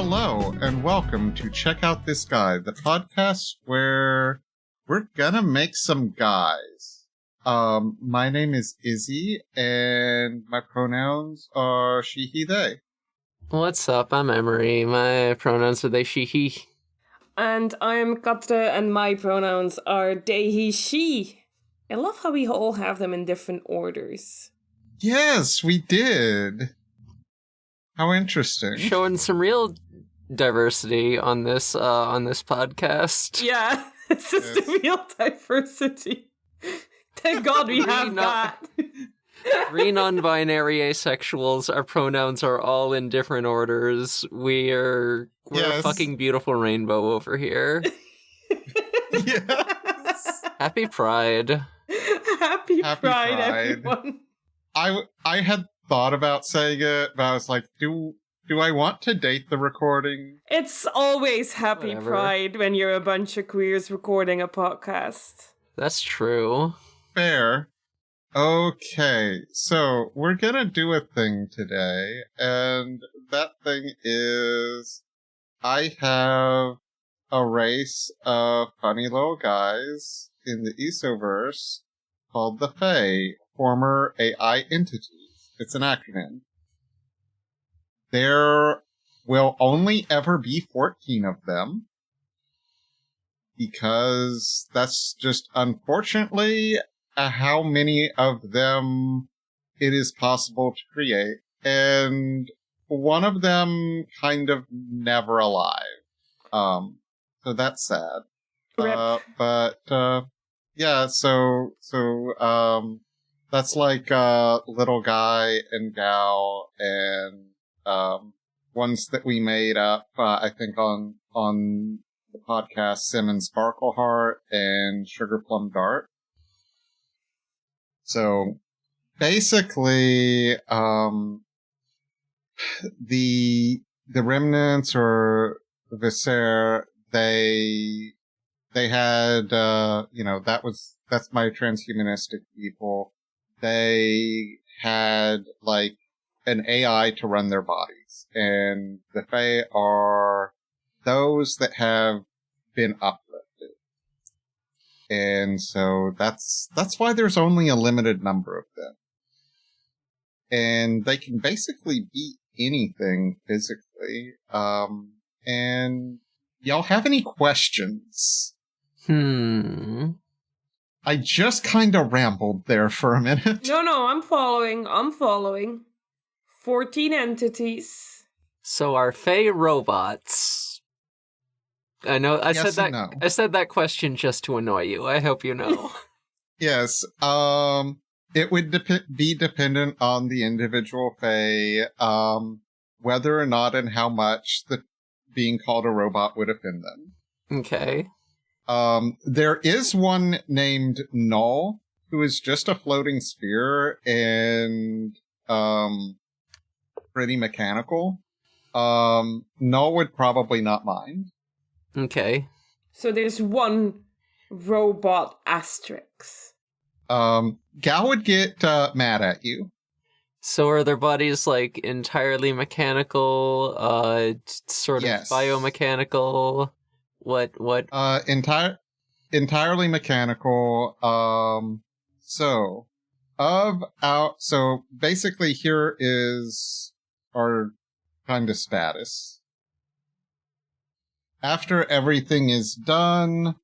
Hello, and welcome to Check Out This Guy, the podcast where we're gonna make some guys. My name is Izzy, and my pronouns are she, he, they. What's up? I'm Emery. My pronouns are they, she, he. And I'm Katra, and my pronouns are they, he, she. I love how we all have them in different orders. Yes, we did. How interesting. Showing some real diversity on this podcast. Yeah, this is the real diversity. Thank God we have that. Three non-binary asexuals, our pronouns are all in different orders. We're a fucking beautiful rainbow over here. Yes. Happy Pride. Happy Pride, everyone. I had thought about saying it, but I was like, do I want to date the recording? It's always Happy Whatever. Pride when you're a bunch of queers recording a podcast. That's true. Fair. Okay, so we're gonna do a thing today, and that thing is I have a race of funny little guys in the Isoverse called the F.A.E, former AI entities. It's an acronym. There will only ever be 14 of them, because that's just unfortunately how many of them it is possible to create, and one of them kind of never alive. So that's sad. Yeah, so that's like little guy and gal and ones that we made up, I think on the podcast, Sim and Sparkleheart and Sugar Plum Dart. So basically, the remnants or Viscera, they had, that's my transhumanistic people. They had like an AI to run their bodies, and the F.A.E are those that have been uplifted. And so that's why there's only a limited number of them. And they can basically beat anything physically. And y'all have any questions? I just kind of rambled there for a minute. No, I'm following. 14 entities. So are F.A.E robots? I know I Yes said that. and no. I said that question just to annoy you. I hope you know. Yes. It would be dependent on the individual F.A.E, whether or not and how much the being called a robot would offend them. Okay. There is one named Null, who is just a floating sphere and pretty mechanical. Null would probably not mind. Okay. So there's one robot asterisk. Gal would get mad at you. So are their bodies like entirely mechanical, sort of Yes. biomechanical? What? Entirely mechanical. So basically here is our kind of status. After everything is done,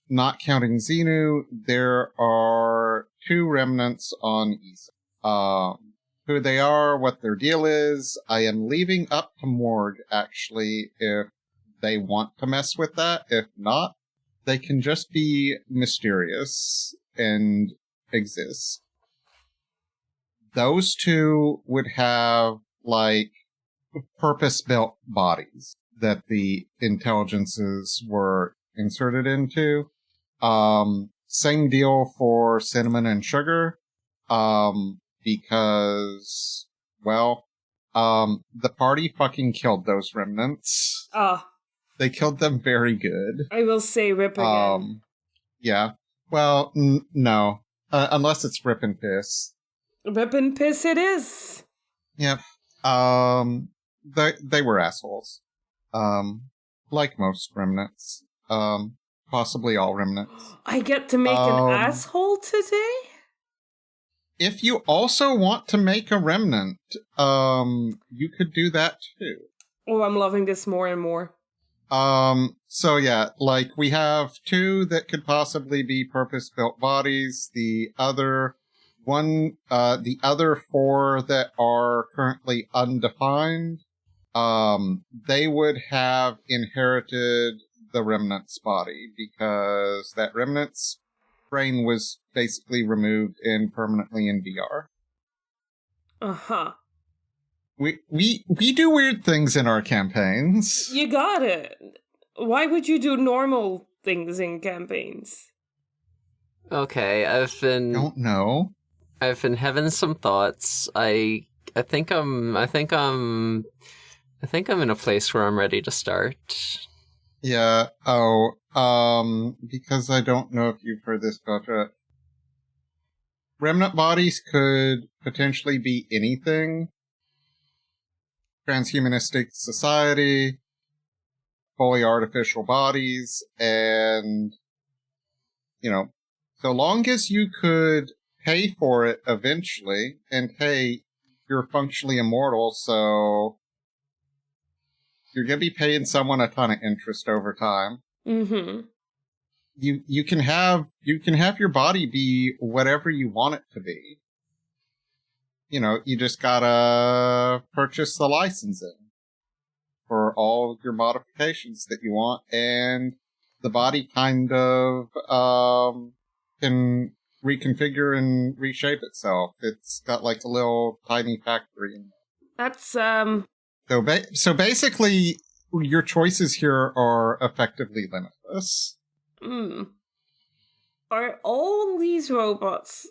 not counting Xenu, there are 2 remnants on Isa. Who they are, what their deal is, I am leaving up to Morg, actually, if they want to mess with that. If not, they can just be mysterious and exist. Those 2 would have, like, purpose-built bodies that the intelligences were inserted into. Same deal for Cinnamon and Sugar, because, well, the party fucking killed those remnants. They killed them very good. I will say rip again. Yeah. Well, no. Unless it's Rip and Piss. Rip and Piss it is. Yep. they were assholes. Like most remnants. Possibly all remnants. I get to make an asshole today? If you also want to make a remnant, you could do that too. Oh, I'm loving this more and more. So yeah, like we have 2 that could possibly be purpose-built bodies. The other 4 that are currently undefined, they would have inherited the remnant's body because that remnant's brain was basically removed and permanently in VR. Uh-huh. We do weird things in our campaigns. You got it. Why would you do normal things in campaigns? Okay, Don't know. I've been having some thoughts. I think I'm in a place where I'm ready to start. Yeah. Because I don't know if you've heard this, Gotcha. Remnant bodies could potentially be anything. Transhumanistic society, fully artificial bodies, and, so long as you could pay for it eventually, and hey, you're functionally immortal, so you're going to be paying someone a ton of interest over time. Mm-hmm. You can have your body be whatever you want it to be. You just gotta purchase the licensing for all of your modifications that you want, and the body kind of can reconfigure and reshape itself. It's got like a little tiny factory in there. That's So basically, your choices here are effectively limitless. Are all these robots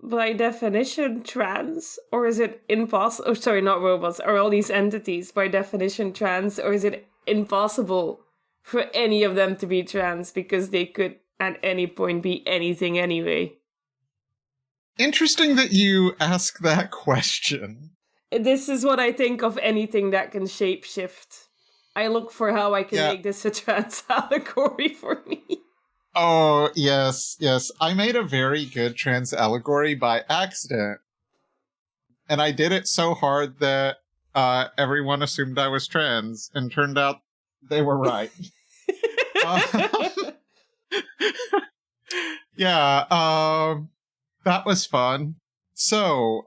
by definition trans, or is it impossible? Oh, sorry, not robots. Are all these entities by definition trans, or is it impossible for any of them to be trans because they could at any point be anything anyway? Interesting that you ask that question. This is what I think of anything that can shapeshift. I look for how I can make this a trans allegory for me. Oh, yes. I made a very good trans allegory by accident. And I did it so hard that everyone assumed I was trans, and turned out they were right. That was fun. So,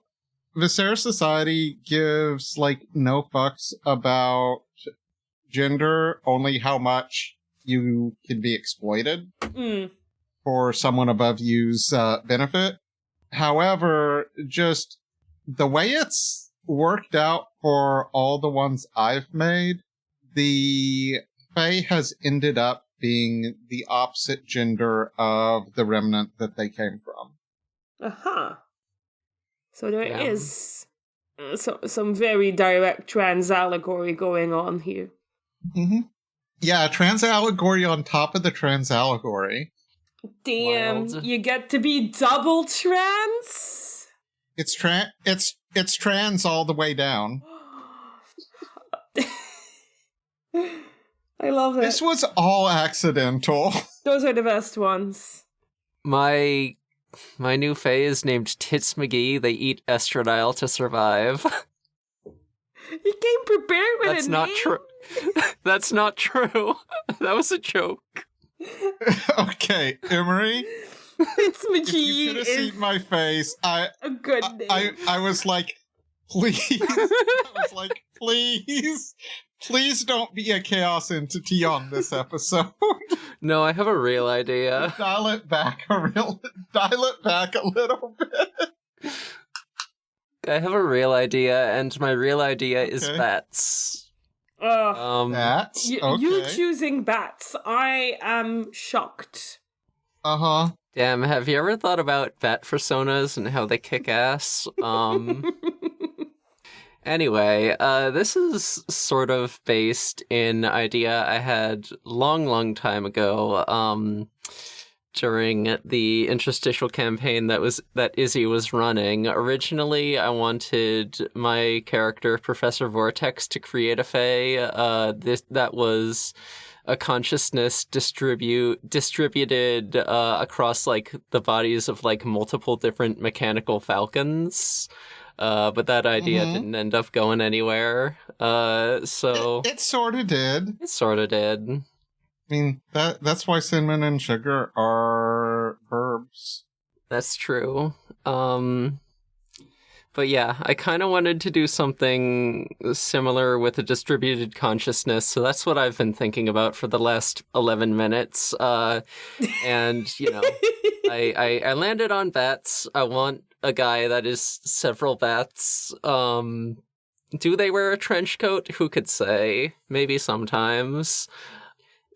Viserys Society gives, no fucks about gender, only how much you can be exploited for someone above you's benefit. However, just the way it's worked out for all the ones I've made, the F.A.E. has ended up being the opposite gender of the remnant that they came from. Uh-huh. So there is some very direct trans allegory going on here. Mm-hmm. Yeah, trans allegory on top of the trans allegory. Damn, you get to be double trans? It's trans all the way down. I love it. This was all accidental. Those are the best ones. My new F.A.E. is named Tits McGee. They eat estradiol to survive. You came prepared with That's a not name? true. That's not true. That was a joke. Okay, Emery. Tits McGee If you could have seen my face, a good name. I was like, please. I was like, please don't be a chaos entity on this episode. No, I have a real idea. Dial it back a little bit. I have a real idea, and my real idea is bats. Bats? Okay. You choosing bats. I am shocked. Uh-huh. Damn, have you ever thought about bat personas and how they kick ass? Anyway, this is sort of based in an idea I had long time ago. during the interstitial campaign that Izzy was running. Originally, I wanted my character, Professor Vortex, to create a F.A.E. That was a consciousness distributed across like the bodies of like multiple different mechanical falcons. But that idea didn't end up going anywhere. So it sort of did. It sort of did. I mean, that's why cinnamon and sugar are verbs. That's true. But yeah, I kind of wanted to do something similar with a distributed consciousness, so that's what I've been thinking about for the last 11 minutes. And, you know, I landed on bats. I want a guy that is several bats. Do they wear a trench coat? Who could say? Maybe sometimes.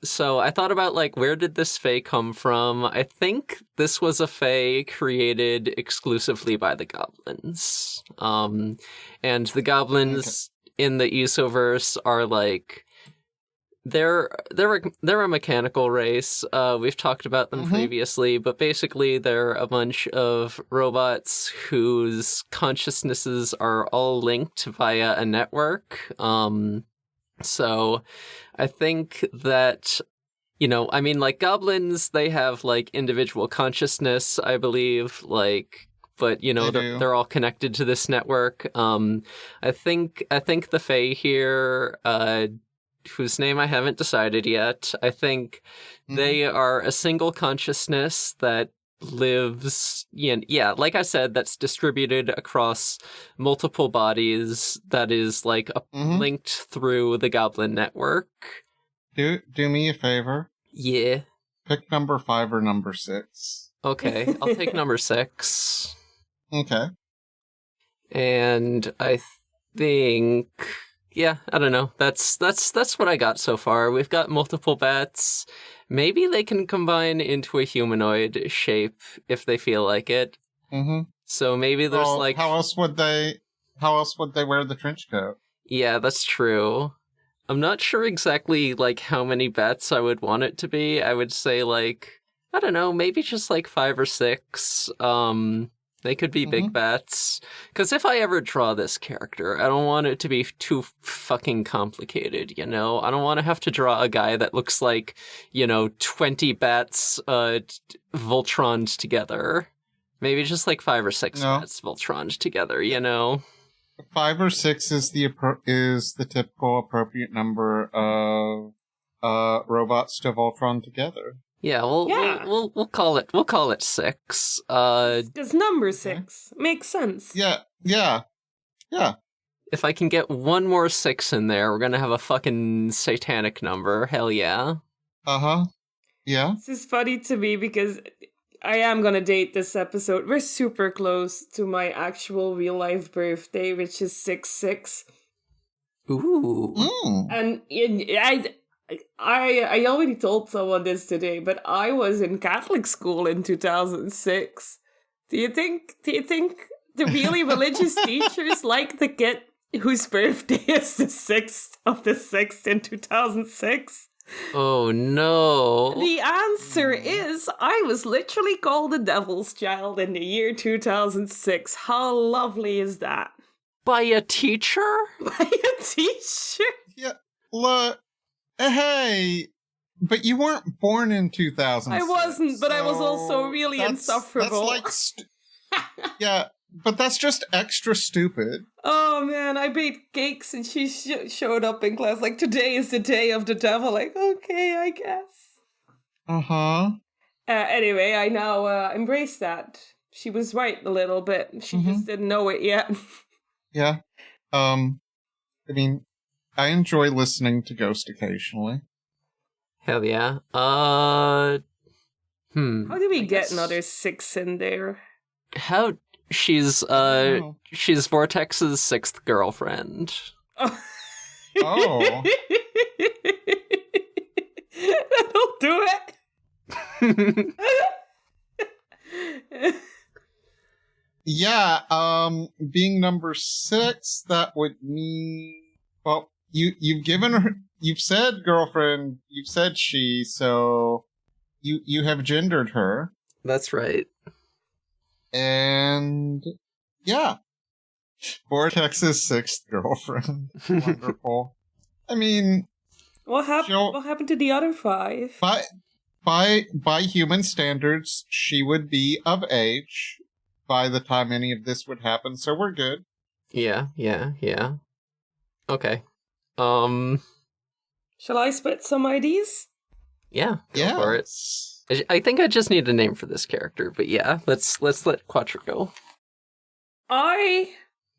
So I thought about, like, where did this F.A.E. come from? I think this was a F.A.E. created exclusively by the goblins. And the goblins in the Isoverse are, like, they're a mechanical race. We've talked about them previously, but basically they're a bunch of robots whose consciousnesses are all linked via a network. So I think that, you know, I mean, like, goblins, they have, like, individual consciousness, I believe, like, but, you know, they're all connected to this network. I think the F.A.E. here, whose name I haven't decided yet, I think they are a single consciousness that lives, like I said, that's distributed across multiple bodies, that is like linked through the goblin network. Do me a favor. Yeah. Pick number 5 or number 6. Okay, I'll take number 6. Okay. And I think, yeah, I don't know. That's what I got so far. We've got multiple bats. Maybe they can combine into a humanoid shape if they feel like it. So maybe there's like, how else would they wear the trench coat? Yeah, that's true. I'm not sure exactly like how many bats I would want it to be. I would say like, I don't know, maybe just like 5 or 6. They could be big bats. Because if I ever draw this character, I don't want it to be too fucking complicated, you know? I don't want to have to draw a guy that looks like, 20 bats Voltroned together. Maybe just like 5 or 6 bats Voltroned together, 5 or 6 is the typical appropriate number of robots to Voltron together. Yeah, we'll call it 6. It's number 6. Makes sense. Yeah. If I can get one more 6 in there, we're gonna have a fucking satanic number. Hell yeah. Yeah. This is funny to me because I am gonna date this episode. We're super close to my actual real life birthday, which is 6/6. Ooh. And I already told someone this today, but I was in Catholic school in 2006. Do you think the really religious teachers like the kid whose birthday is the 6th of the 6th in 2006? Oh no. The answer is I was literally called the devil's child in the year 2006. How lovely is that? By a teacher? By a teacher? Yeah. Look. Hey, but you weren't born in 2006. I wasn't, but I was also really insufferable. That's like, yeah, but that's just extra stupid. Oh man, I baked cakes and she showed up in class like, today is the day of the devil. Like, okay, I guess. Anyway, I now embrace that. She was right a little bit. She just didn't know it yet. Yeah. I mean, I enjoy listening to Ghost occasionally. Hell yeah. How do we get another 6 in there? How she's Vortex's 6th girlfriend. Oh. That'll do it. Yeah, being number 6, that would mean, well, you've given her, you've said girlfriend, you've said she, so you have gendered her, That's right. and yeah, Vortex's sixth girlfriend. Wonderful. I mean, What happened to the other 5? by human standards, she would be of age by the time any of this would happen, so we're good. Yeah. Okay. Shall I spit some ideas? Yeah, go for it. I think I just need a name for this character, but yeah, let's let Quattro go. I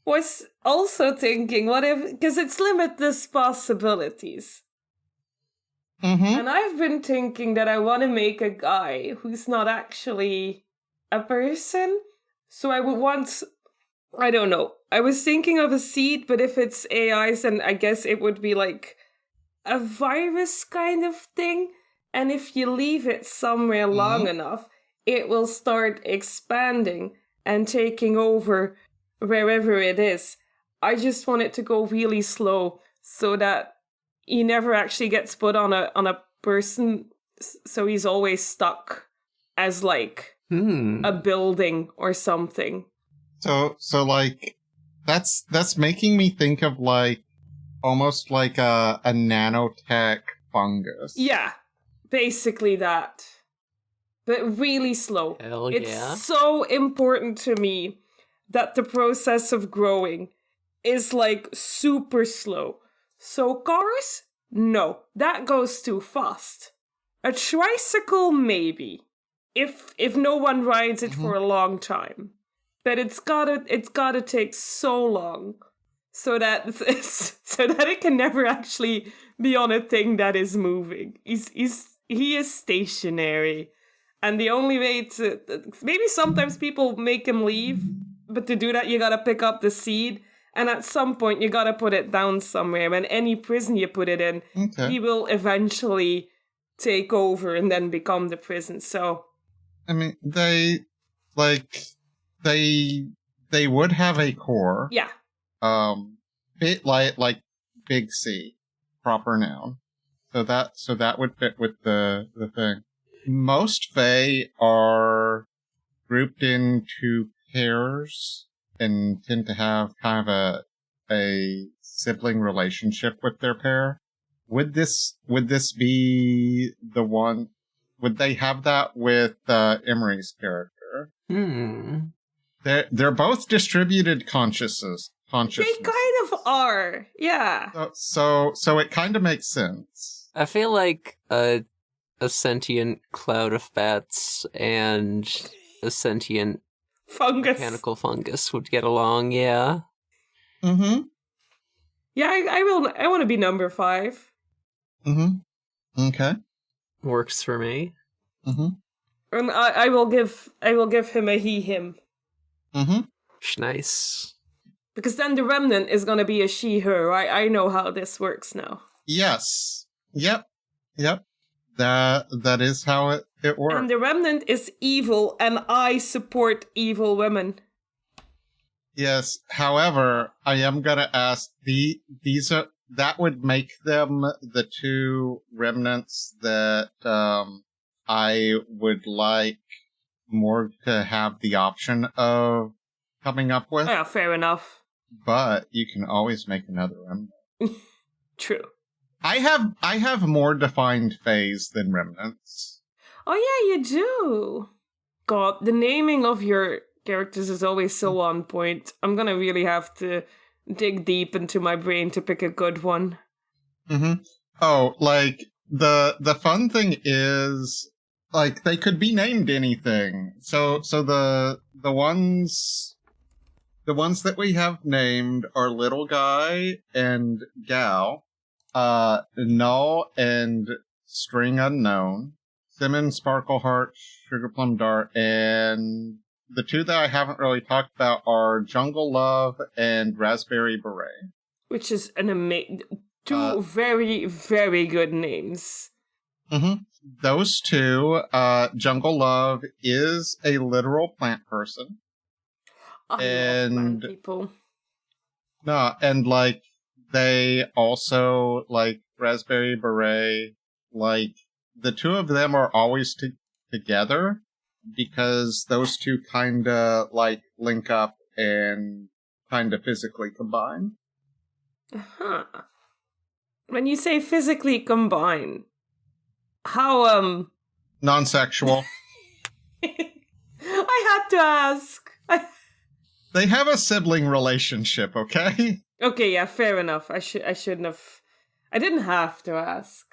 was also thinking, what if, because it's limitless possibilities. Mm-hmm. And I've been thinking that I want to make a guy who's not actually a person. So I would want, I don't know. I was thinking of a seed, but if it's AIs, then I guess it would be like a virus kind of thing. And if you leave it somewhere long enough, it will start expanding and taking over wherever it is. I just want it to go really slow so that he never actually gets put on a person, so he's always stuck as like a building or something. So like that's making me think of like almost like a nanotech fungus. Yeah, basically that. But really slow. Hell it's yeah. so important to me that the process of growing is like super slow. So cars? No, that goes too fast. A tricycle, maybe, if no one rides it for a long time. But it's gotta take so long so that it can never actually be on a thing that is moving. He is stationary, and the only way to maybe sometimes people make him leave, but to do that you gotta pick up the seed. And at some point, you gotta put it down somewhere. And any prison you put it in, he will eventually take over and then become the prison. So, I mean, they would have a core. yeah. Bit like Big C, proper noun. So that would fit with the thing. Most F.A.E. are grouped into pairs and tend to have kind of a sibling relationship with their pair. Would this be the one? Would they have that with Emery's character? They're both distributed consciousness. They kind of are, yeah. So it kind of makes sense. I feel like a sentient cloud of bats and a sentient fungus. Mechanical fungus would get along, yeah. Mm-hmm. Yeah, I want to be number 5. Mm-hmm. Okay. Works for me. Mm-hmm. And I will give him a he him. Mm-hmm. Nice. Because then the remnant is gonna be a she her. I know how this works now. Yes. Yep. That is how it works. And the remnant is evil, and I support evil women. Yes. However, I am gonna ask that would make them the 2 remnants that I would like more to have the option of coming up with. Yeah, fair enough. But you can always make another remnant. True. I have more defined F.A.Es than remnants. Oh yeah, you do. God, the naming of your characters is always so on point. I'm gonna really have to dig deep into my brain to pick a good one. Mm-hmm. Oh, like the fun thing is, like, they could be named anything. So the ones that we have named are Little Guy and Gal. Null and String Unknown, Simmons, Sparkleheart, Sugar Plum Dart, and the 2 that I haven't really talked about are Jungle Love and Raspberry Beret. Which is an amazing... 2 very, very good names. Mm-hmm. Those 2, Jungle Love is a literal plant person. I love plant people. No, and like, they also, like, Raspberry Beret, like, the two of them are always together because those two kind of like link up and kind of physically combine. Uh-huh. When you say physically combine, how Non-sexual. I had to ask. They have a sibling relationship, okay? Okay, yeah, fair enough. I shouldn't have. I didn't have to ask.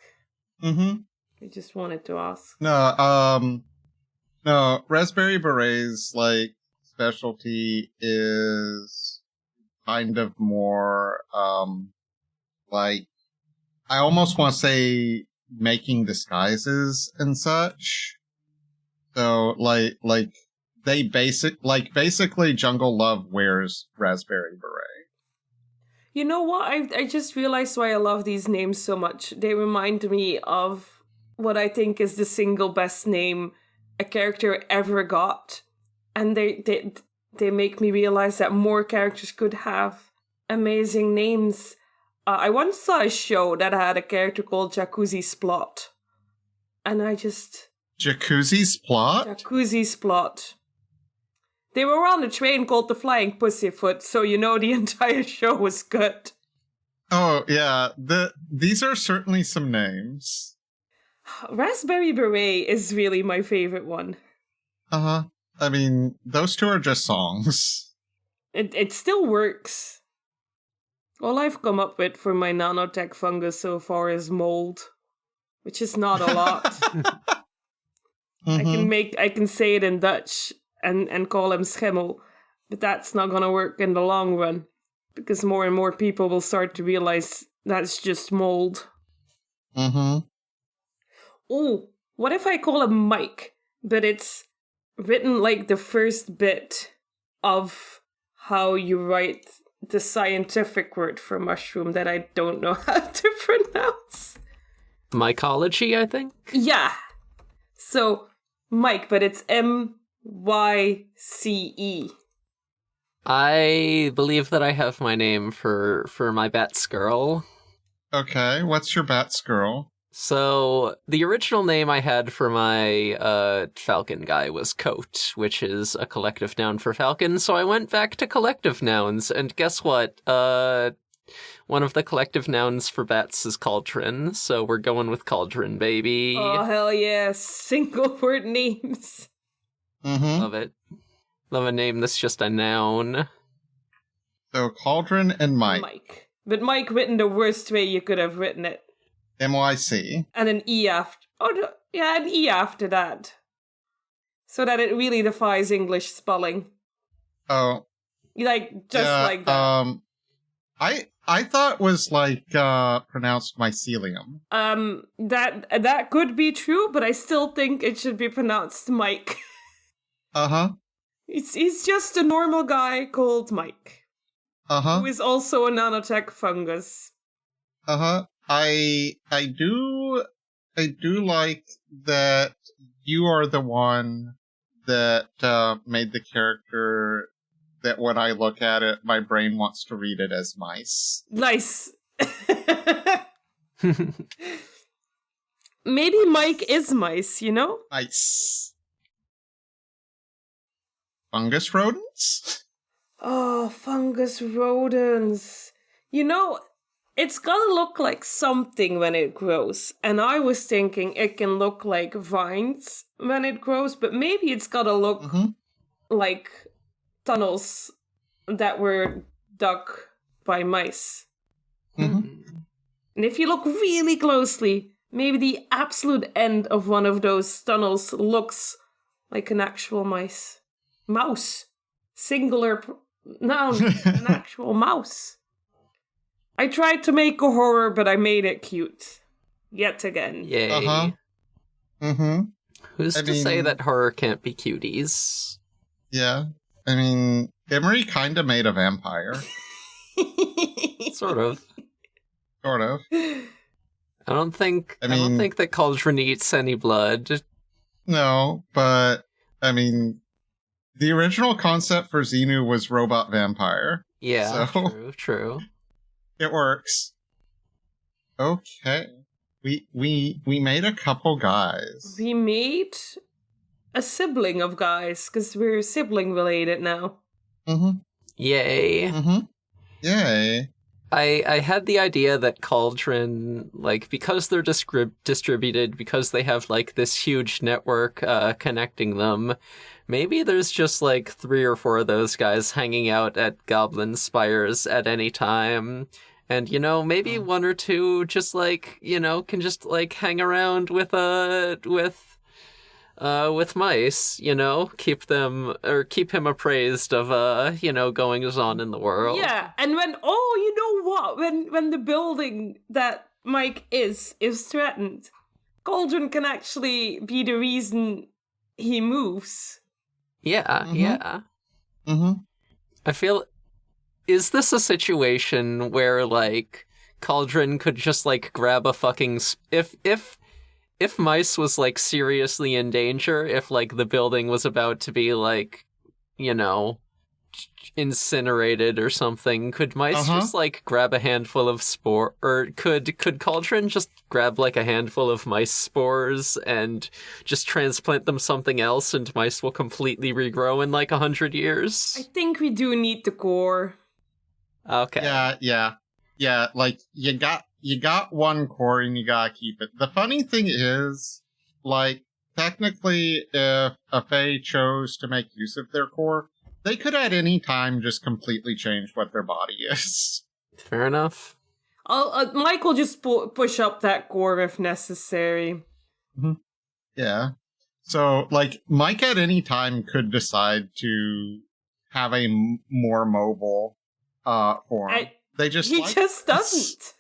Mm-hmm. I just wanted to ask. No, Raspberry Beret's, like, specialty is kind of more, like, I almost want to say making disguises and such. So, like, basically Jungle Love wears Raspberry Beret. You know what? I just realized why I love these names so much. They remind me of what I think is the single best name a character ever got. And they make me realize that more characters could have amazing names. I once saw a show that had a character called Jacuzzi Splot. And I just... Jacuzzi's plot? Jacuzzi Splot. They were on a train called the Flying Pussyfoot, so you know the entire show was good. Oh, yeah. These are certainly some names. Raspberry Beret is really my favorite one. Uh-huh. I mean, those two are just songs. It still works. All I've come up with for my nanotech fungus so far is mold, which is not a lot. Mm-hmm. I can say it in Dutch and call him schimmel, but that's not gonna work in the long run because more and more people will start to realize that's just mold. Mm-hmm. Oh, what if I call him Mike, but it's written like the first bit of how you write the scientific word for mushroom that I don't know how to pronounce. Mycology, I think? Yeah. So, Mike, but it's Myce. I believe that I have my name for my Bats girl. Okay, what's your Bats girl? So, the original name I had for my falcon guy was Coat, which is a collective noun for falcon, so I went back to collective nouns, and guess what? One of the collective nouns for bats is cauldron, so we're going with cauldron, baby. Oh, hell yeah. Single word names. Mm-hmm. Love it. Love a name that's just a noun. So, Cauldron and Mike. Mike. But Mike written the worst way you could have written it. MYC. And an E after... an E after that. So that it really defies English spelling. Oh. Like, just like that. I thought was like pronounced mycelium. That could be true, but I still think it should be pronounced Mike. Uh-huh. He's just a normal guy called Mike. Uh-huh. Who is also a nanotech fungus. Uh-huh. I do like that you are the one that made the character that when I look at it, my brain wants to read it as mice. Nice. Maybe Mike is mice, you know? Mice. Fungus rodents? Oh, fungus rodents. You know, it's gotta look like something when it grows. And I was thinking it can look like vines when it grows, but maybe it's gotta look like tunnels that were dug by mice. Mm-hmm. And if you look really closely, maybe the absolute end of one of those tunnels looks like an actual mouse. Singular noun, an actual mouse. I tried to make a horror, but I made it cute. Yet again. Yay. Uh-huh. Mm-hmm. Who's to say that horror can't be cuties? Yeah. I mean, Emery kind of made a vampire. Sort of. Sort of. I don't think that Cauldron eats any blood. No, but I mean, the original concept for Xenu was robot vampire. Yeah, so true. It works. Okay. We made a couple guys. We made a sibling of guys, because we're sibling related now. Mm-hmm. Yay. Mm-hmm. Yay. I had the idea that Cauldron, like, because they're distributed, because they have, like, this huge network connecting them, maybe there's just, like, 3 or 4 of those guys hanging out at Goblin Spires at any time. And, you know, maybe 1 or 2 just, like, you know, can just, like, hang around with mice, you know, keep him appraised of, you know, goings on in the world. Yeah, and you know what? When the building that Mike is threatened, Cauldron can actually be the reason he moves. Yeah, yeah. Mm-hmm. I feel, is this a situation where, like, Cauldron could just, like, grab a fucking... If mice was, like, seriously in danger, if, like, the building was about to be, like, you know, incinerated or something, could mice just, like, grab a handful of spore... Or could Cauldron just grab, like, a handful of mice spores and just transplant them something else and mice will completely regrow in, like, 100 years? I think we do need the core. Okay. Yeah, like, you got 1 core and you gotta keep it. The funny thing is, like, technically, if F.A.E. chose to make use of their core, they could at any time just completely change what their body is. Fair enough. Mike will just push up that core if necessary. Mm-hmm. Yeah. So, like, Mike at any time could decide to have a more mobile form. He just doesn't.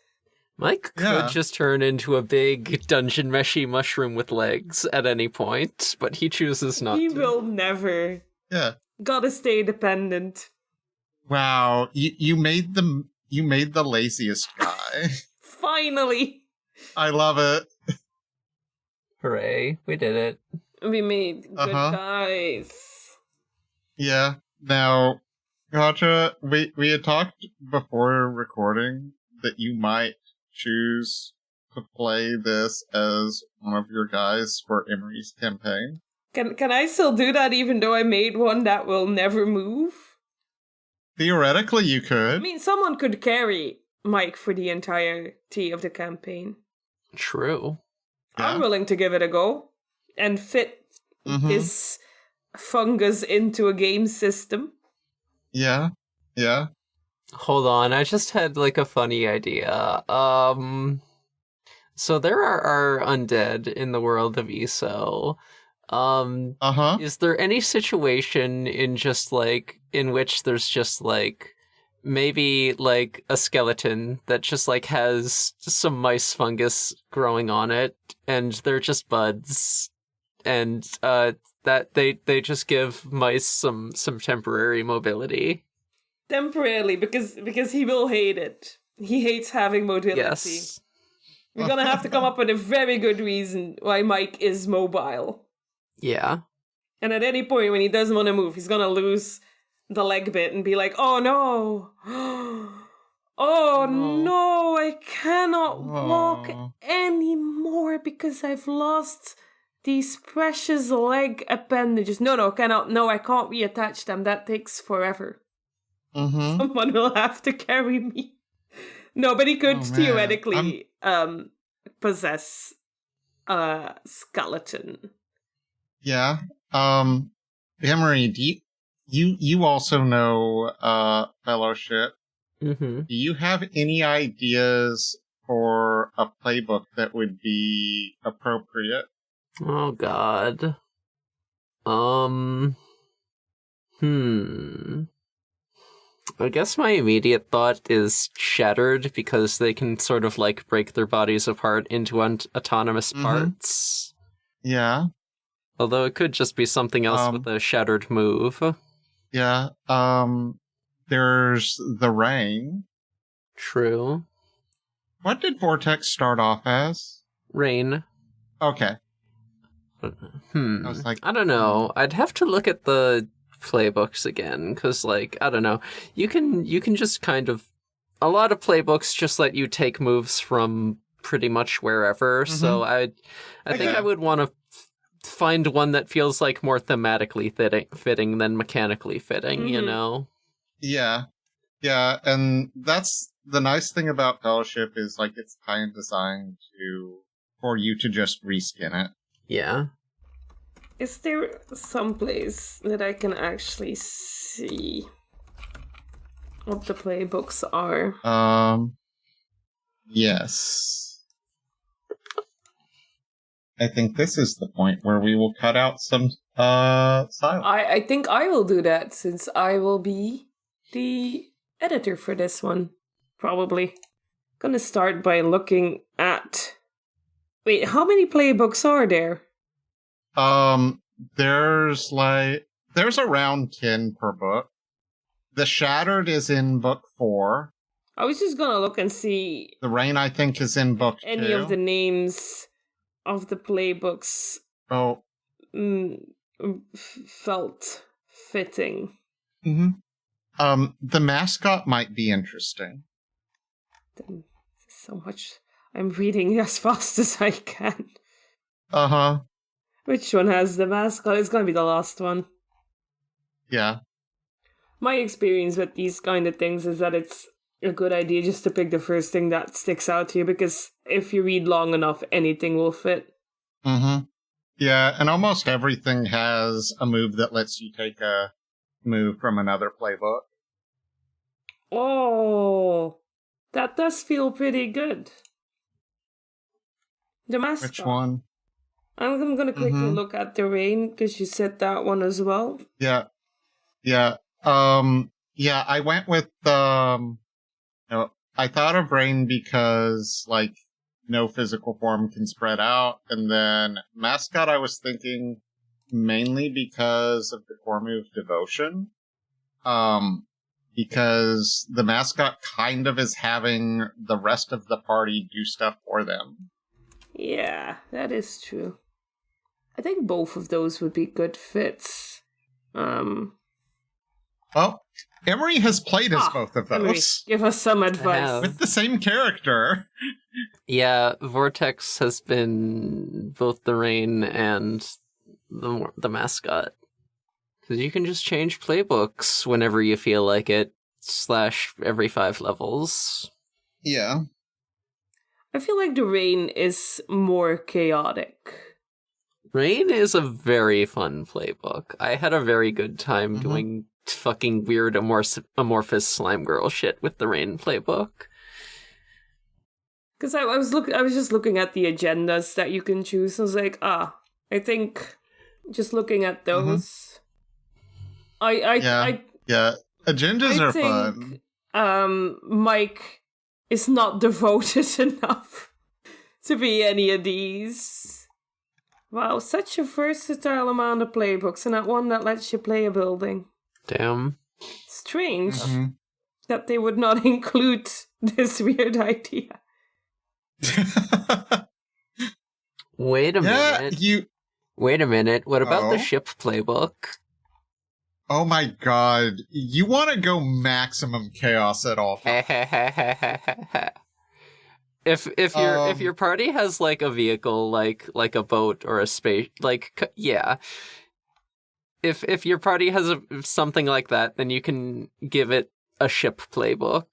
Mike could just turn into a big dungeon meshy mushroom with legs at any point, but he chooses not to. He will never. Yeah. Gotta stay dependent. Wow, you made the laziest guy. Finally. I love it. Hooray, we did it. We made good guys. Yeah. Now, Gotcha, we had talked before recording that you might choose to play this as one of your guys for Emery's campaign. Can I still do that even though I made one that will never move? Theoretically, you could. I mean, someone could carry Mike for the entirety of the campaign. True. Yeah. I'm willing to give it a go and fit this fungus into a game system. Yeah. Hold on, I just had, like, a funny idea. So there are undead in the world of ESO. Is there any situation in which there's just, like, maybe, like, a skeleton that just, like, has some mice fungus growing on it, and they're just buds, and, that they just give mice some temporary mobility? Temporarily, because he will hate it. He hates having mobility. Yes. We're gonna have to come up with a very good reason why Mike is mobile. Yeah. And at any point when he doesn't want to move, he's gonna lose the leg bit and be like, oh no! Oh no, I cannot walk anymore because I've lost these precious leg appendages. No, I can't reattach them. That takes forever. Someone will have to carry me. No, but he could theoretically possess a skeleton. Yeah. Emery, do you also know Fellowship? Mm-hmm. Do you have any ideas for a playbook that would be appropriate? Oh God. I guess my immediate thought is Shattered, because they can sort of, like, break their bodies apart into autonomous parts. Yeah. Although it could just be something else with a Shattered move. Yeah. There's the Rain. True. What did Vortex start off as? Rain. Okay. I was like, I don't know. I'd have to look at the playbooks again, because, like, I don't know. You can just kind of... A lot of playbooks just let you take moves from pretty much wherever. So I think I would want to find one that feels like more thematically fitting than mechanically fitting, you know? Yeah. Yeah, and that's the nice thing about Fellowship is, like, it's kind of designed for you to just reskin it. Yeah. Is there some place that I can actually see what the playbooks are? Yes. I think this is the point where we will cut out some silence. I think I will do that, since I will be the editor for this one. Probably. Gonna start by looking at... Wait, how many playbooks are there? There's around 10 per book. The Shattered is in book 4. I was just gonna look and see... The Rain, I think, is in book 2. Any of the names of the playbooks felt fitting. The mascot might be interesting. So much. I'm reading as fast as I can. Which one has the mascot? It's gonna be the last one. Yeah. My experience with these kind of things is that it's a good idea just to pick the first thing that sticks out to you, because if you read long enough, anything will fit. Yeah, and almost everything has a move that lets you take a move from another playbook. Oh, that does feel pretty good. The mascot. Which one? I'm going to quickly look at the Rain, because you said that one as well. Yeah. I went with, I thought of Rain because, like, no physical form can spread out, and then mascot I was thinking mainly because of the core move Devotion. Because the mascot kind of is having the rest of the party do stuff for them. Yeah, that is true. I think both of those would be good fits. Well, Emery has played as both of those. Emery, give us some advice. With the same character. Yeah, Vortex has been both the Rain and the mascot. Because you can just change playbooks whenever you feel like it, / every 5 levels. Yeah. I feel like the Rain is more chaotic. Rain is a very fun playbook. I had a very good time doing fucking weird amorphous slime girl shit with the Rain playbook. Because I was just looking at the agendas that you can choose. I was like, I think just looking at those, agendas are fun. Mike is not devoted enough to be any of these. Wow, such a versatile amount of playbooks, and not one that lets you play a building. Damn. Strange that they would not include this weird idea. Wait a minute. Wait a minute. What about the ship playbook? Oh my god. You want to go maximum chaos at all times. If your party has like a vehicle, like a boat or a space, yeah. If your party has something like that, then you can give it a ship playbook.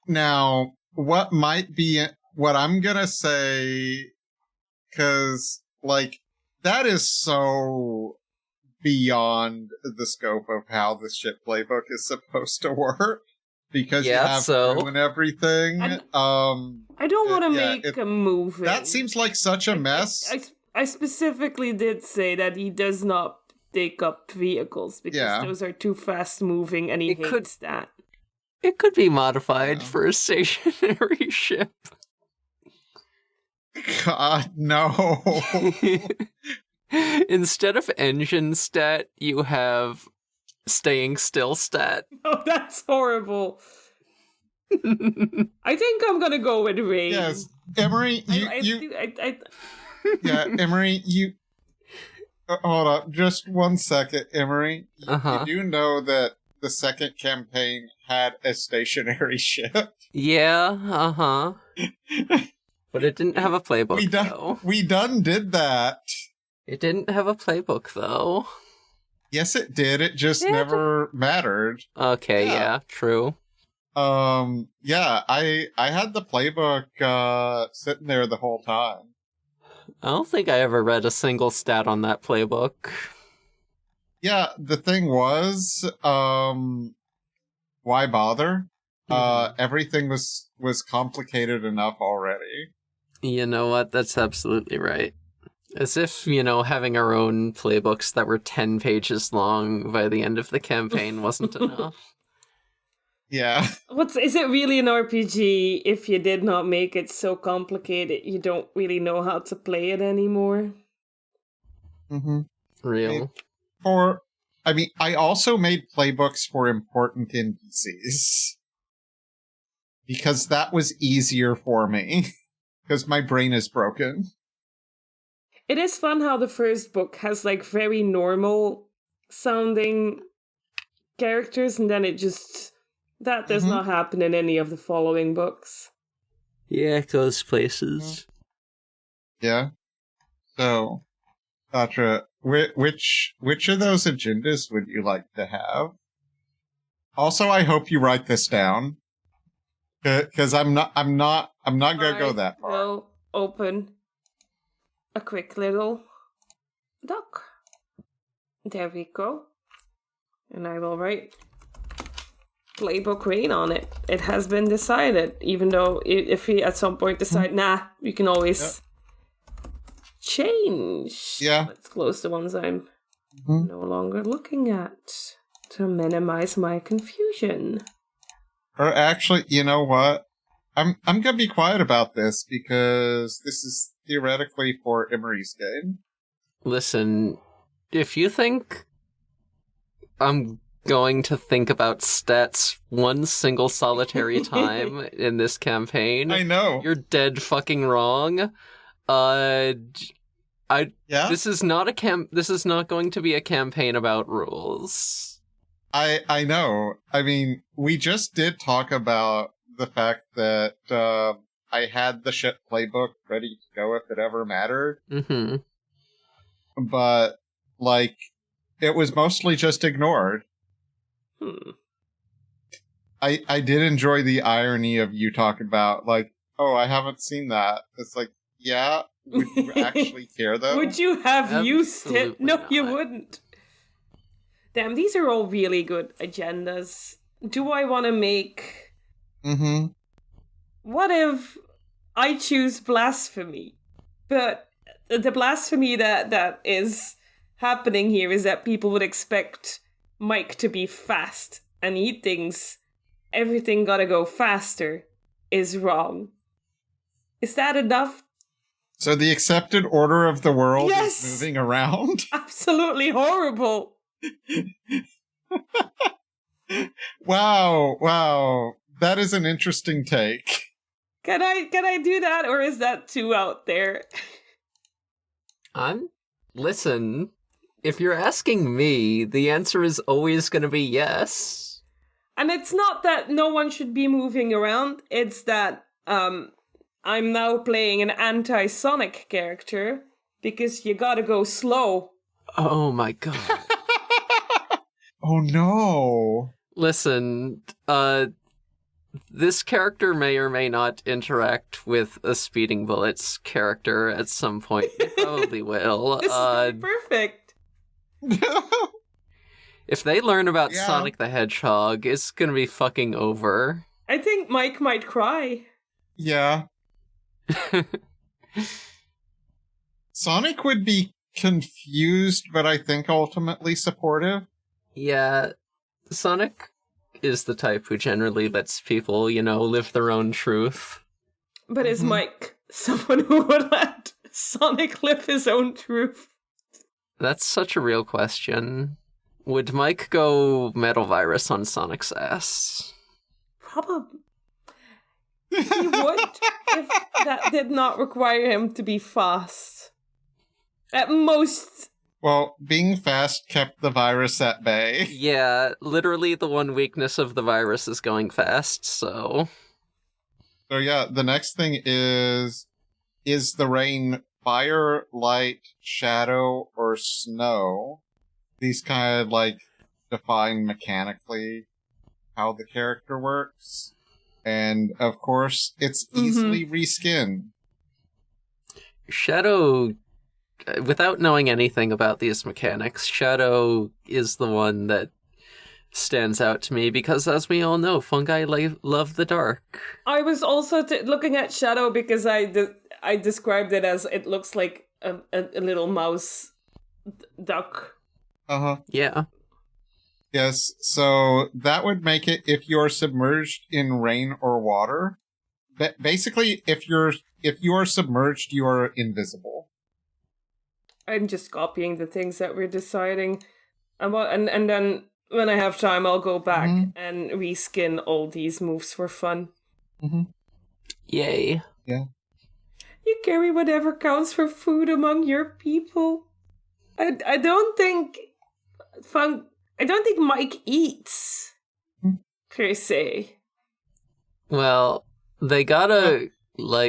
Now, what I'm gonna say, because, like, that is so beyond the scope of how the ship playbook is supposed to work. Because you have crew and everything. I don't want to make a move. That seems like such a mess. I specifically did say that he does not take up vehicles because those are too fast moving, and he hates that. It could be modified for a stationary ship. God, no. Instead of engine stat, you have staying still stat. Oh, that's horrible. I think I'm gonna go with Rain. Yes, Emery, Emery, hold up, just 1 second, Emery. You do know that the second campaign had a stationary ship? Yeah, But it didn't have a playbook, though. We done did that. It didn't have a playbook, though. Yes, it did. It just never mattered. Okay, yeah, true. Yeah, I had the playbook sitting there the whole time. I don't think I ever read a single stat on that playbook. Yeah, the thing was, why bother? Everything was complicated enough already. You know what? That's absolutely right. As if, having our own playbooks that were 10 pages long by the end of the campaign wasn't enough. Yeah. Is it really an RPG if you did not make it so complicated you don't really know how to play it anymore? Mm-hmm. Real. I also made playbooks for important NPCs. Because that was easier for me. Because my brain is broken. It is fun how the first book has very normal sounding characters, and then that does not happen in any of the following books. Yeah, it goes places. Yeah. So, Datra, which of those agendas would you like to have? Also, I hope you write this down. Because I'm not gonna go that far. Will open a quick little doc. There we go. And I will write Playbook Rain on it. It has been decided, even though if we at some point decide, you can always change. Yeah. Let's close the ones I'm no longer looking at to minimize my confusion. Or actually, you know what? I'm gonna be quiet about this because this is theoretically for Emery's game. Listen, if you think I'm going to think about stats one single solitary time in this campaign, I know. You're dead fucking wrong. This is not this is not going to be a campaign about rules. I know. I mean, we just did talk about the fact that I had the shit playbook ready to go if it ever mattered. Mm-hmm. But, it was mostly just ignored. I did enjoy the irony of you talking about, I haven't seen that. It's yeah, would you actually care, though? Would you have used it? No, not. you wouldn't. Damn, these are all really good agendas. Do I want to make... What if I choose blasphemy? But the blasphemy that is happening here is that people would expect Mike to be fast, and he thinks everything gotta go faster is wrong. Is that enough? So the accepted order of the world Yes! is moving around? Absolutely horrible. Wow. That is an interesting take. Can I do that, or is that too out there? Listen, if you're asking me, the answer is always going to be yes. And it's not that no one should be moving around, it's that I'm now playing an anti-Sonic character, because you gotta go slow. Oh my god. Oh no. Listen, this character may or may not interact with a Speeding Bullets character at some point. They probably will. This is perfect. If they learn about Sonic the Hedgehog, it's gonna be fucking over. I think Mike might cry. Yeah. Sonic would be confused, but I think ultimately supportive. Yeah, Sonic is the type who generally lets people, live their own truth. But is Mike someone who would let Sonic live his own truth? That's such a real question. Would Mike go Metal Virus on Sonic's ass? Probably. He would if that did not require him to be fast. At most... Well, being fast kept the virus at bay. Yeah, literally the one weakness of the virus is going fast, so... So yeah, the next thing is is the rain fire, light, shadow, or snow? These kind of like define mechanically how the character works. And of course, it's easily reskinned. Shadow, without knowing anything about these mechanics, Shadow is the one that stands out to me because, as we all know, fungi love the dark. I was also looking at Shadow because I described it as it looks like a little mouse duck. Uh-huh. Yeah. Yes, so that would make it if you're submerged in rain or water. Basically, if you are submerged, you are invisible. I'm just copying the things that we're deciding about, and then when I have time, I'll go back and reskin all these moves for fun. Yay. Yeah. You carry whatever counts for food among your people. I don't think Mike eats, per se. Well, they gotta,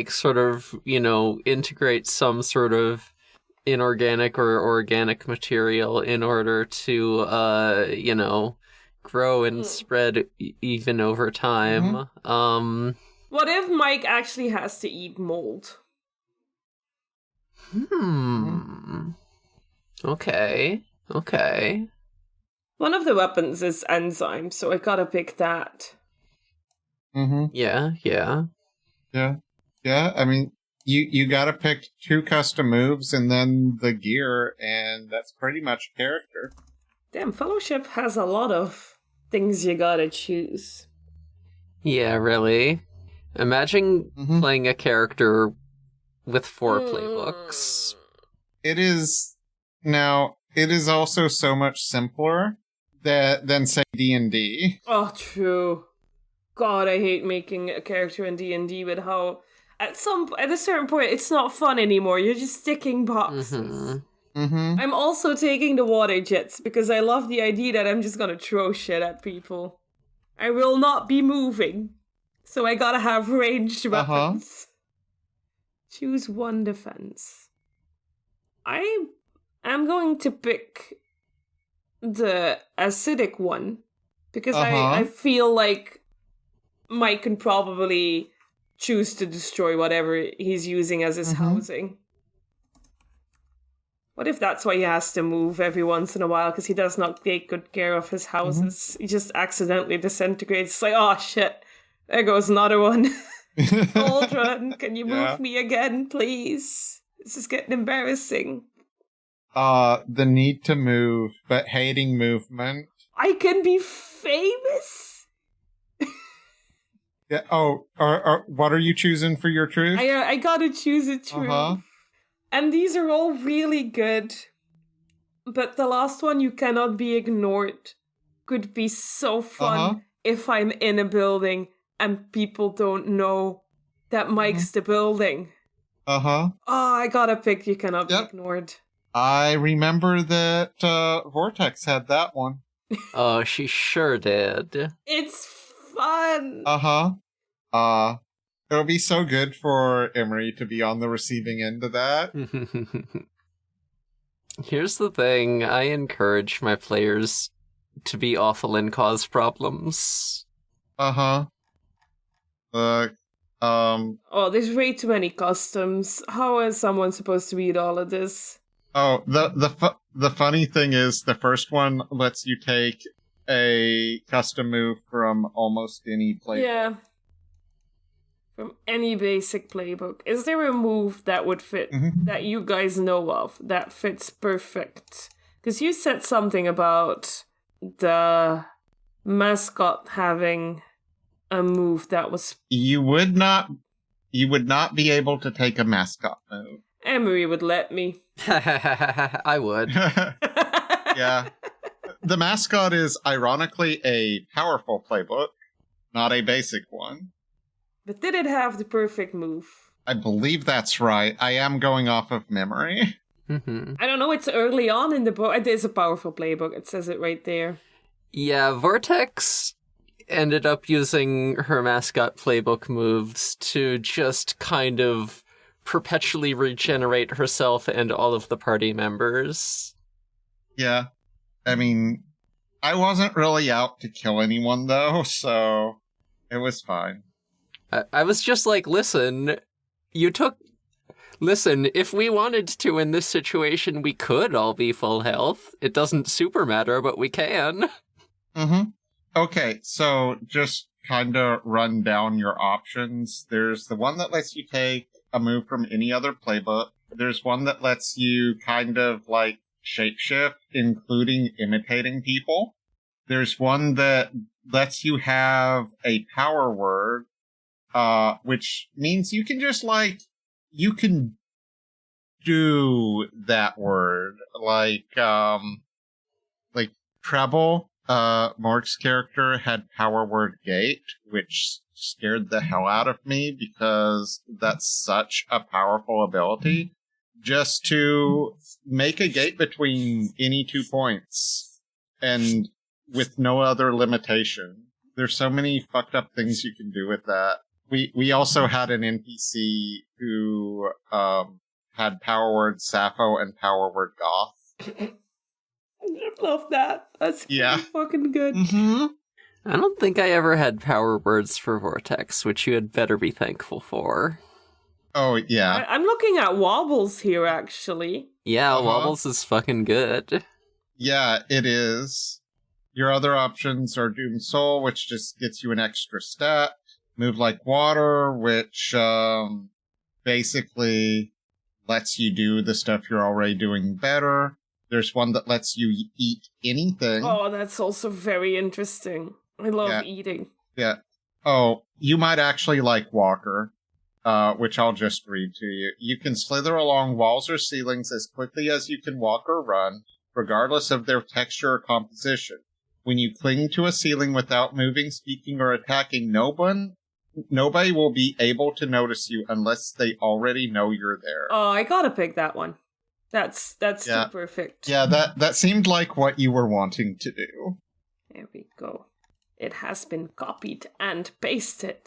sort of, integrate some sort of inorganic or organic material in order to, grow and spread even over time. What if Mike actually has to eat mold? Okay. One of the weapons is enzyme, so I gotta pick that. Yeah. I mean, you gotta pick 2 custom moves and then the gear, and that's pretty much character. Damn, Fellowship has a lot of things you gotta choose. Yeah, really. Imagine playing a character with 4 playbooks. It is also so much simpler than say D&D. Oh, true. God, I hate making a character in D&D with how at a certain point it's not fun anymore. You're just sticking boxes. I'm also taking the water jets because I love the idea that I'm just gonna throw shit at people. I will not be moving, so I gotta have ranged weapons. Choose one defense. I am going to pick the acidic one because I feel like Mike can probably choose to destroy whatever he's using as his housing. What if that's why he has to move every once in a while because he does not take good care of his houses? He just accidentally disintegrates. It's like, oh shit, there goes another one. Aldrin, can you move me again, please? This is getting embarrassing. The need to move, but hating movement. I can be famous? Yeah. Oh, what are you choosing for your truth? I gotta choose a truth. And these are all really good. But the last one, you cannot be ignored, could be so fun if I'm in a building and people don't know that Mike's the building. Oh, I gotta pick you cannot be ignored. I remember that Vortex had that one. Oh, she sure did. It's fun. It'll be so good for Emery to be on the receiving end of that. Here's the thing, I encourage my players to be awful and cause problems. Oh, there's way too many customs. How is someone supposed to read all of this? Oh, the funny thing is, the first one lets you take a custom move from almost any playbook. Yeah. From any basic playbook. Is there a move that would fit, that you guys know of, that fits perfect? Because you said something about the mascot having a move that was... You would not be able to take a mascot move. Emery would let me. I would. Yeah. The mascot is ironically a powerful playbook, not a basic one. But did it have the perfect move? I believe that's right. I am going off of memory. I don't know, it's early on in the book. It is a powerful playbook, it says it right there. Yeah, Vortex ended up using her mascot playbook moves to just kind of perpetually regenerate herself and all of the party members. Yeah. I mean, I wasn't really out to kill anyone, though, so it was fine. I was just like, listen, if we wanted to in this situation, we could all be full health. It doesn't super matter, but we can. Mm-hmm. Okay, so just kind of run down your options. There's the one that lets you take a move from any other playbook. There's one that lets you kind of like shapeshift, including imitating people. There's one that lets you have a power word, which means you can just like, you can do that word. Like Treble, Morg's character had power word gate, which scared the hell out of me because that's such a powerful ability. Just to make a gate between any 2 points and with no other limitation. There's so many fucked up things you can do with that. We also had an NPC who had power word Sappho and power word Goth. I love that. That's pretty fucking good. Mm-hmm. I don't think I ever had power words for Vortex, which you had better be thankful for. Oh, yeah. I'm looking at Wobbles here, actually. Yeah, Wobbles is fucking good. Yeah, it is. Your other options are Doom Soul, which just gets you an extra stat. Move Like Water, which basically lets you do the stuff you're already doing better. There's one that lets you eat anything. Oh, that's also very interesting. I love eating. Yeah. Oh, you might actually like Walker, which I'll just read to you. You can slither along walls or ceilings as quickly as you can walk or run, regardless of their texture or composition. When you cling to a ceiling without moving, speaking, or attacking, nobody will be able to notice you unless they already know you're there. Oh, I gotta pick that one. That's too perfect. Yeah, that seemed like what you were wanting to do. There we go. It has been copied and pasted.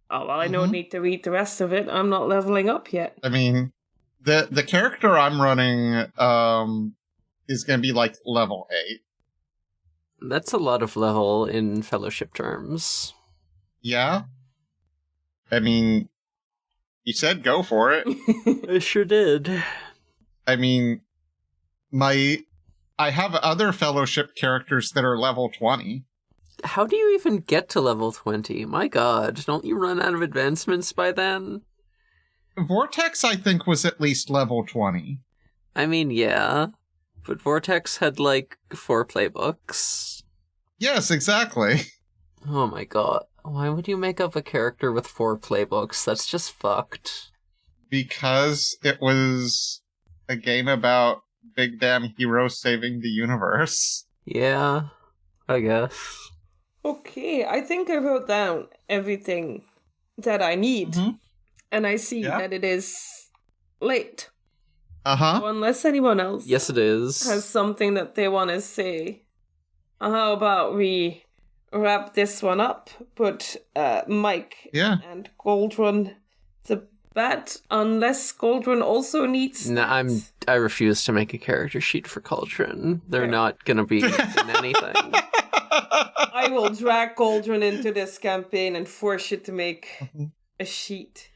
Oh, well, I don't need to read the rest of it. I'm not leveling up yet. I mean, the character I'm running is going to be like level 8. That's a lot of level in Fellowship terms. Yeah? I mean, you said go for it. I sure did. I mean, I have other Fellowship characters that are level 20. How do you even get to level 20? My god, don't you run out of advancements by then? Vortex, I think, was at least level 20. I mean, yeah. But Vortex had, 4 playbooks. Yes, exactly. Oh my god. Why would you make up a character with 4 playbooks? That's just fucked. Because it was a game about big damn heroes saving the universe. Yeah, I guess. Okay, I think I wrote down everything that I need. And I see that it is late. So unless anyone else yes, it is. has something that they want to say, how about we wrap this one up? Put Mike and Goldrun to bat, unless Goldrun also needs... No, I refuse to make a character sheet for Cauldron. They're not going to be in anything. I will drag Goldrun into this campaign and force you to make a sheet.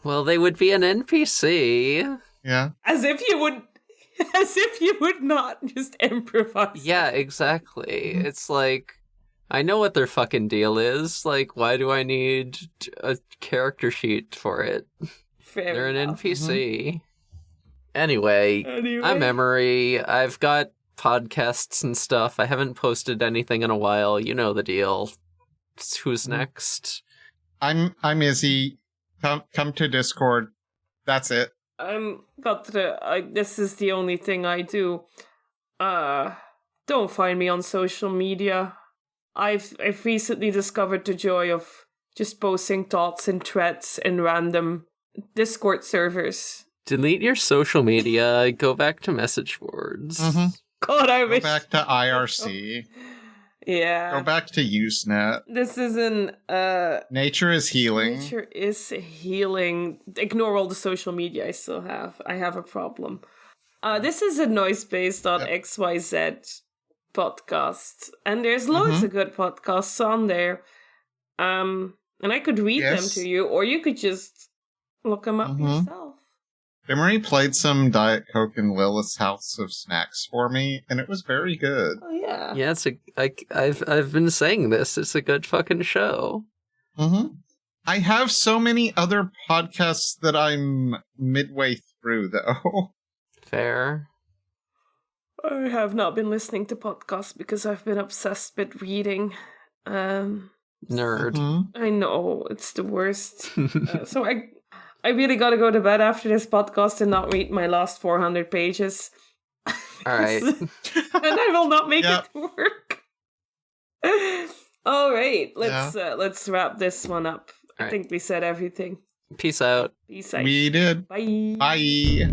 Well, they would be an NPC. Yeah. As if you would not just improvise. Yeah, exactly. It's like, I know what their fucking deal is. Like, why do I need a character sheet for it? They're an NPC. Anyway, I'm Emery. I've got podcasts and stuff. I haven't posted anything in a while. You know the deal. Who's next? I'm Izzy. Come to Discord. That's it. This is the only thing I do. Don't find me on social media. I've recently discovered the joy of just posting thoughts and threads in random Discord servers. Delete your social media. Go back to message boards. God, I wish. Go back to IRC. Yeah. Go back to Usenet. This is an Nature is healing. Nature is healing. Ignore all the social media I still have. I have a problem. This is a noisebase.xyz podcast. And there's loads of good podcasts on there. And I could read them to you, or you could just look them up yourself. Emery played some Diet Coke in Lilith's House of Snacks for me, and it was very good. Oh yeah. Yeah, I've been saying this. It's a good fucking show. I have so many other podcasts that I'm midway through, though. Fair. I have not been listening to podcasts because I've been obsessed with reading. Nerd. I know, it's the worst. So I really gotta go to bed after this podcast and not read my last 400 pages. All right. And I will not make it work. All right, let's wrap this one up. I think we said everything. Peace out. Peace out. We did. Bye. Bye.